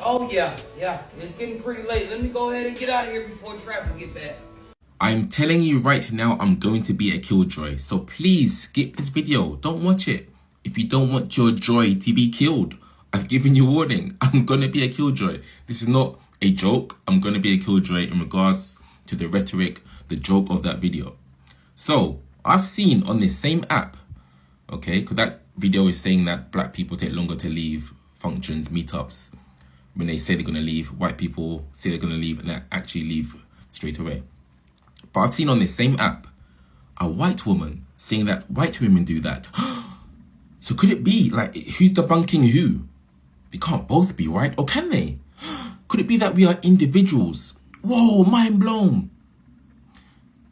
Oh yeah, it's getting pretty late. Let me go ahead and get out of here before traffic get bad. I'm telling you right now, I'm going to be a killjoy. So please skip this video. Don't watch it. If you don't want your joy to be killed, I've given you warning. I'm going to be a killjoy. This is not a joke. I'm going to be a killjoy in regards to the rhetoric, the joke of that video. So I've seen on this same app, okay, because that video is saying that black people take longer to leave functions, meetups, when they say they're going to leave. White people say they're going to leave and they actually leave straight away. But I've seen on this same app a white woman saying that white women do that. So could it be like, who's debunking who? They can't both be, right? Or can they? Could it be that we are individuals? Whoa, mind blown.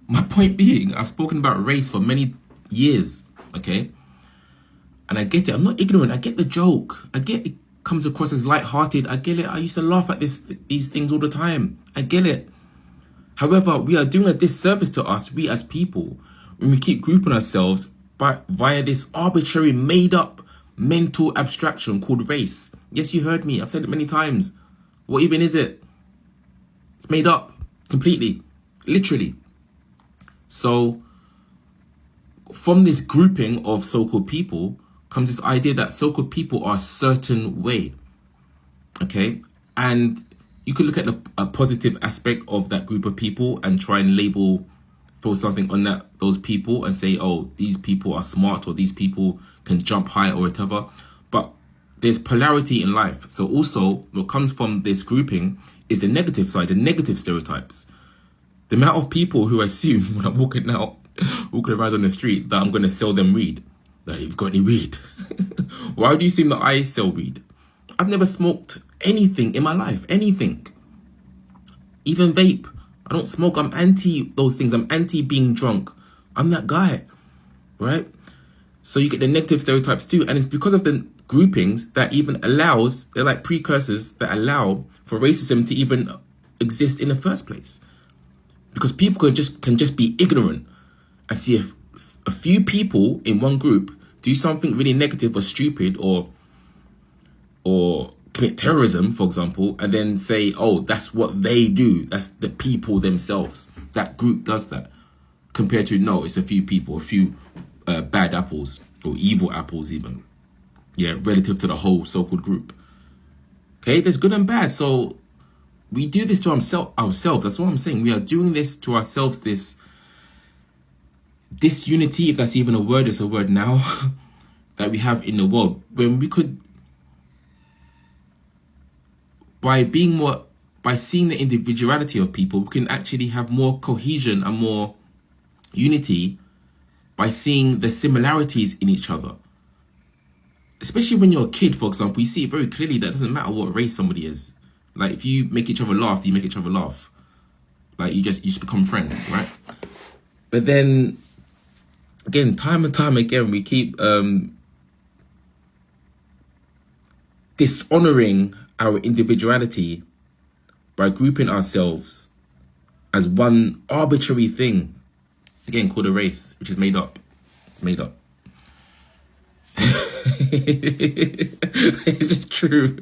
My point being, I've spoken about race for many years, okay? And I get it. I'm not ignorant. I get the joke. I get it comes across as lighthearted. I get it. I used to laugh at these things all the time. I get it. However, we are doing a disservice to us, we as people, when we keep grouping ourselves via this arbitrary, made-up mental abstraction called race. Yes, you heard me. I've said it many times. What even is it? It's made up completely, literally. So from this grouping of so-called people comes this idea that so-called people are a certain way, okay? And you could look at a positive aspect of that group of people and try and throw something on those people and say, oh, these people are smart or these people can jump high or whatever. But there's polarity in life. So also what comes from this grouping is the negative side, the negative stereotypes. The amount of people who assume when I'm walking around on the street that I'm going to sell them weed. Like, you've got any weed? Why do you think that I sell weed? I've never smoked anything in my life, anything. Even vape. I don't smoke. I'm anti those things. I'm anti being drunk. I'm that guy, right? So you get the negative stereotypes too. And it's because of the groupings that even allows, they're like precursors that allow for racism to even exist in the first place. Because people can just be ignorant and see if a few people in one group do something really negative or stupid or commit terrorism, for example, and then say, oh, that's what they do. That's the people themselves. That group does that. Compared to, no, it's a few people, a few bad apples or evil apples even. Yeah, relative to the whole so-called group. Okay, there's good and bad. So we do this to ourselves. That's what I'm saying. We are doing this to ourselves, this disunity, if that's even a word, it's a word now, that we have in the world. When we could, by seeing the individuality of people, we can actually have more cohesion and more unity by seeing the similarities in each other. Especially when you're a kid, for example, you see it very clearly that it doesn't matter what race somebody is. Like, if you make each other laugh, you make each other laugh. Like, you just become friends, right? But then, again, time and time again, we keep dishonoring our individuality by grouping ourselves as one arbitrary thing, again, called a race, which is made up. It's made up. It's just true.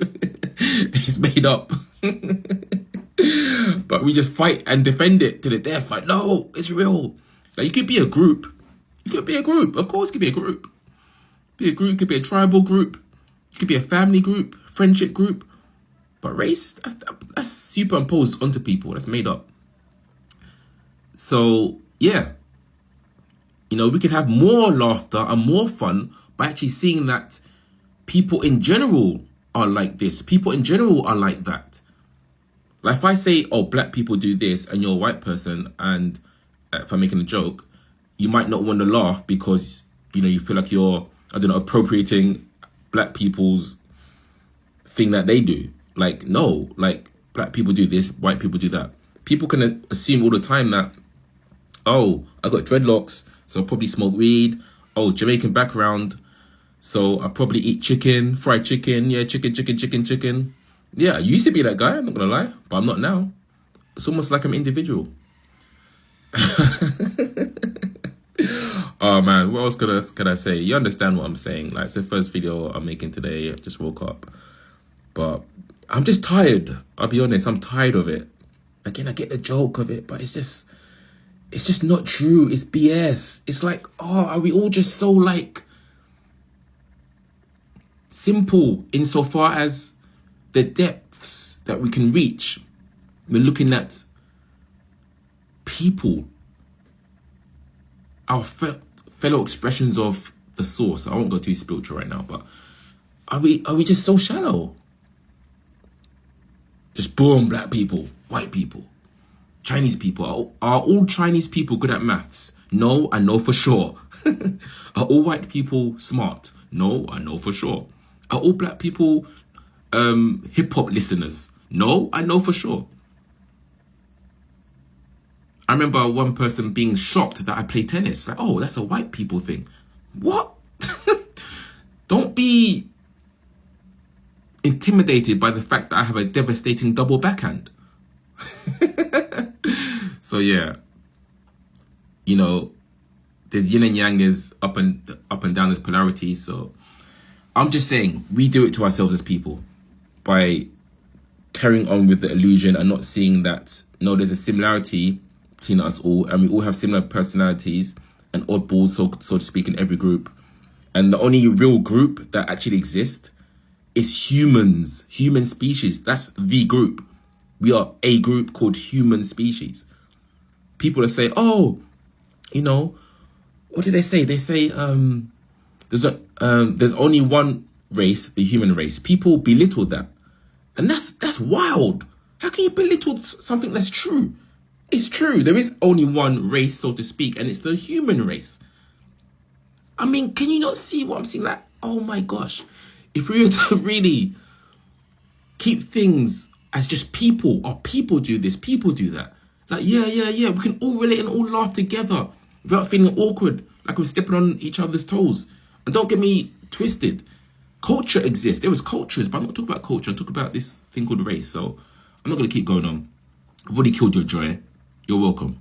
It's made up. But we just fight and defend it to the death. Like, no, it's real. Like, you could be a group. You could be a group. Of course, it could be a group. Be a group, could be a tribal group. You could be a family group, friendship group. But race, that's superimposed onto people. That's made up. So, yeah. You know, we could have more laughter and more fun by actually seeing that people in general are like this. People in general are like that. Like, if I say, oh, black people do this, and you're a white person, and if I'm making a joke, you might not want to laugh because, you know, you feel like you're, I don't know, appropriating black people's thing that they do. Like, no, like, black people do this, white people do that. People can assume all the time that, oh, I got dreadlocks, so I probably smoke weed. Oh, Jamaican background, so I probably eat chicken, fried chicken. Yeah, chicken. Yeah, I used to be that guy, I'm not gonna lie, but I'm not now. It's almost like I'm individual. Oh man, what else could I say? You understand what I'm saying? Like, it's the first video I'm making today. I just woke up. But I'm just tired. I'll be honest, I'm tired of it. Again, I get the joke of it, but it's just not true. It's BS. It's like, oh, are we all just so like simple insofar as the depths that we can reach? We're looking at people, our fellow expressions of the source. I won't go too spiritual right now, but are we just so shallow? Just boom, black people, white people, Chinese people. Are all Chinese people good at maths? No, I know for sure. Are all white people smart? No, I know for sure. Are all black people hip hop listeners? No, I know for sure. I remember one person being shocked that I play tennis. Like, oh, that's a white people thing. What? Don't be intimidated by the fact that I have a devastating double backhand. So yeah, you know, there's yin and yang, is up and down, there's polarity. So I'm just saying, we do it to ourselves as people by carrying on with the illusion and not seeing that, no, there's a similarity between us all, and we all have similar personalities and oddballs, so to speak, in every group. And the only real group that actually exists is humans, human species. That's the group. We are a group called human species. People that say, oh, you know, what do they say? They say there's only one race, the human race. People belittle that. And that's wild. How can you belittle something that's true? It's true. There is only one race, so to speak, and it's the human race. I mean, can you not see what I'm seeing? Like, oh my gosh. If we were to really keep things as just people, or people do this, people do that. Like, yeah, we can all relate and all laugh together without feeling awkward, like we're stepping on each other's toes. And don't get me twisted. Culture exists. There was cultures, but I'm not talking about culture. I'm talking about this thing called race. So I'm not going to keep going on. I've already killed your joy. You're welcome.